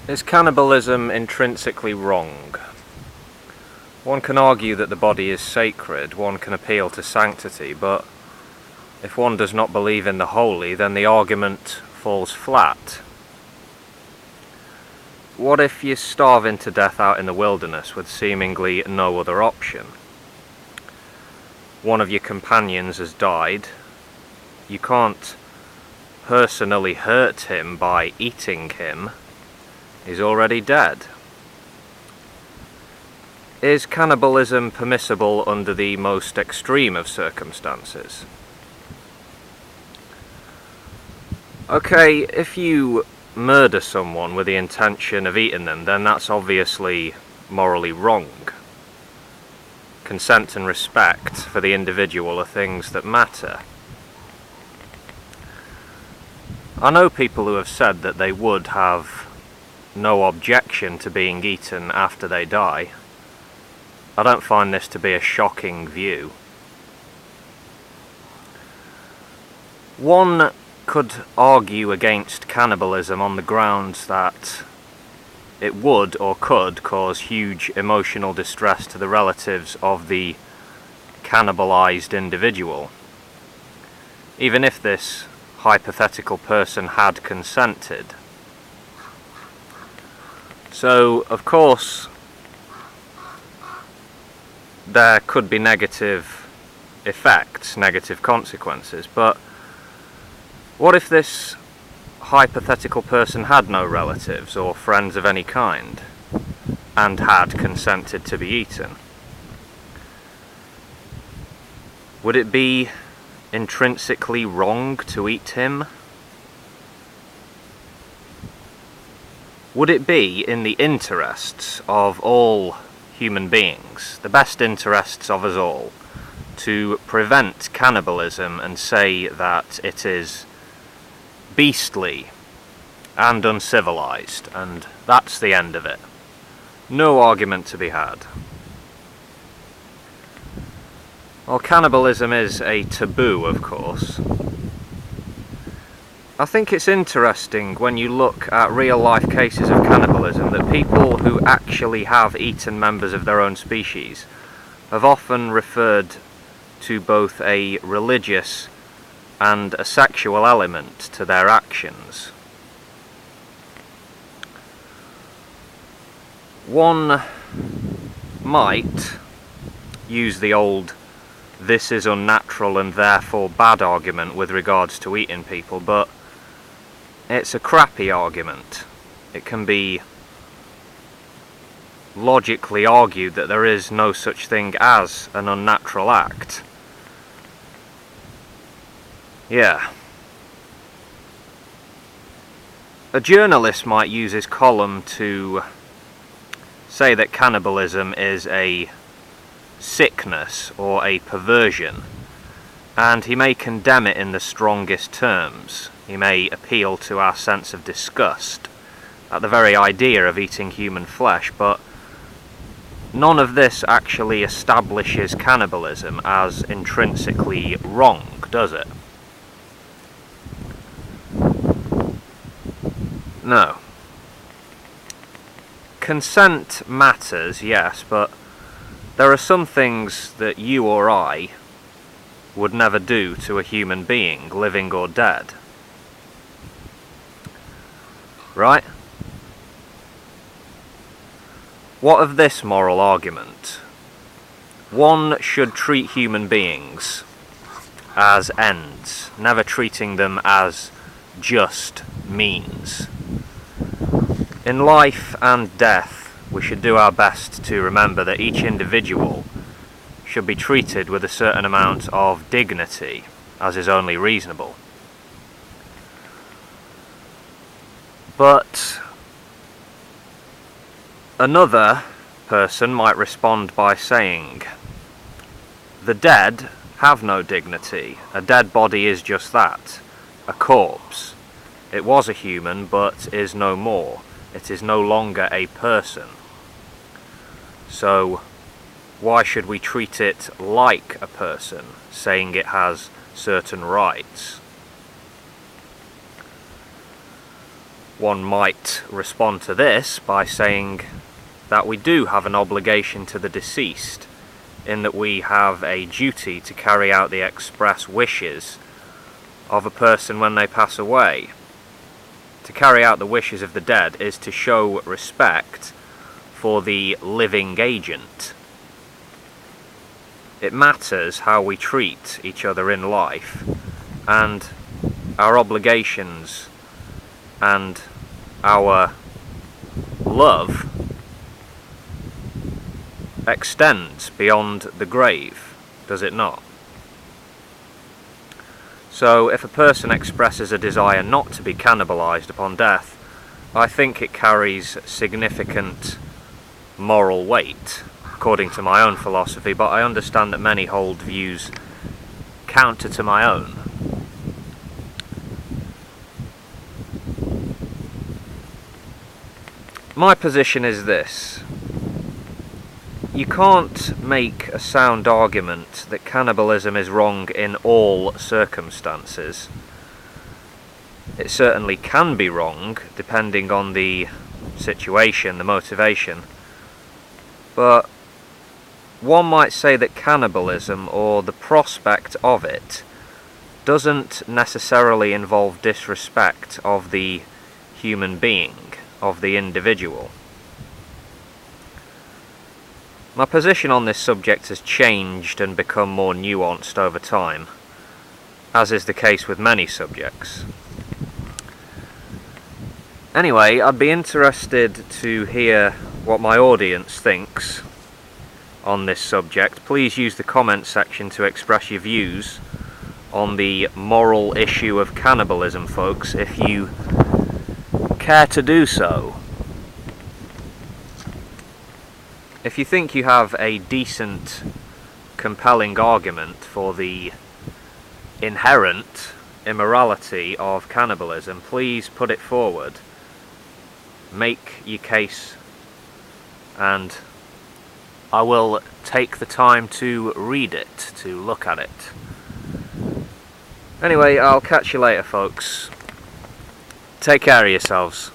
Is cannibalism intrinsically wrong? One can argue that the body is sacred, one can appeal to sanctity, but if one does not believe in the holy, then the argument falls flat. What if you're starving to death out in the wilderness with seemingly no other option? One of your companions has died. You can't personally hurt him by eating him. He's already dead. Is cannibalism permissible under the most extreme of circumstances? Okay, if you murder someone with the intention of eating them, then that's obviously morally wrong. Consent and respect for the individual are things that matter. I know people who have said that they would have no objection to being eaten after they die. I don't find this to be a shocking view. One could argue against cannibalism on the grounds that it would or could cause huge emotional distress to the relatives of the cannibalized individual, even if this hypothetical person had consented. So, of course, there could be negative effects, negative consequences, but what if this hypothetical person had no relatives or friends of any kind and had consented to be eaten? Would it be intrinsically wrong to eat him? Would it be in the interests of all human beings, the best interests of us all, to prevent cannibalism and say that it is beastly and uncivilized, and that's the end of it? No argument to be had. Well, cannibalism is a taboo, of course. I think it's interesting when you look at real-life cases of cannibalism that people who actually have eaten members of their own species have often referred to both a religious and a sexual element to their actions. One might use the old "this is unnatural and therefore bad" argument with regards to eating people, but it's a crappy argument. It can be logically argued that there is no such thing as an unnatural act. Yeah. A journalist might use his column to say that cannibalism is a sickness or a perversion, and he may condemn it in the strongest terms. He may appeal to our sense of disgust at the very idea of eating human flesh, but none of this actually establishes cannibalism as intrinsically wrong, does it? No. Consent matters, yes, but there are some things that you or I would never do to a human being, living or dead. Right? What of this moral argument? One should treat human beings as ends, never treating them as just means. In life and death, we should do our best to remember that each individual should be treated with a certain amount of dignity, as is only reasonable. But another person might respond by saying, the dead have no dignity. A dead body is just that, a corpse. It was a human, but is no more. It is no longer a person. So, why should we treat it like a person, saying it has certain rights? One might respond to this by saying that we do have an obligation to the deceased, in that we have a duty to carry out the express wishes of a person when they pass away. To carry out the wishes of the dead is to show respect for the living agent. It matters how we treat each other in life, and our obligations and our love extends beyond the grave, does it not? So if a person expresses a desire not to be cannibalized upon death, I think it carries significant moral weight, according to my own philosophy, but I understand that many hold views counter to my own. My position is this: you can't make a sound argument that cannibalism is wrong in all circumstances. It certainly can be wrong, depending on the situation, the motivation. But one might say that cannibalism, or the prospect of it, doesn't necessarily involve disrespect of the human being, of the individual. My position on this subject has changed and become more nuanced over time, as is the case with many subjects. Anyway, I'd be interested to hear what my audience thinks on this subject. Please use the comment section to express your views on the moral issue of cannibalism, folks, if you care to do so. If you think you have a decent, compelling argument for the inherent immorality of cannibalism, please put it forward. Make your case, and I will take the time to read it, to look at it. Anyway, I'll catch you later, folks. Take care of yourselves.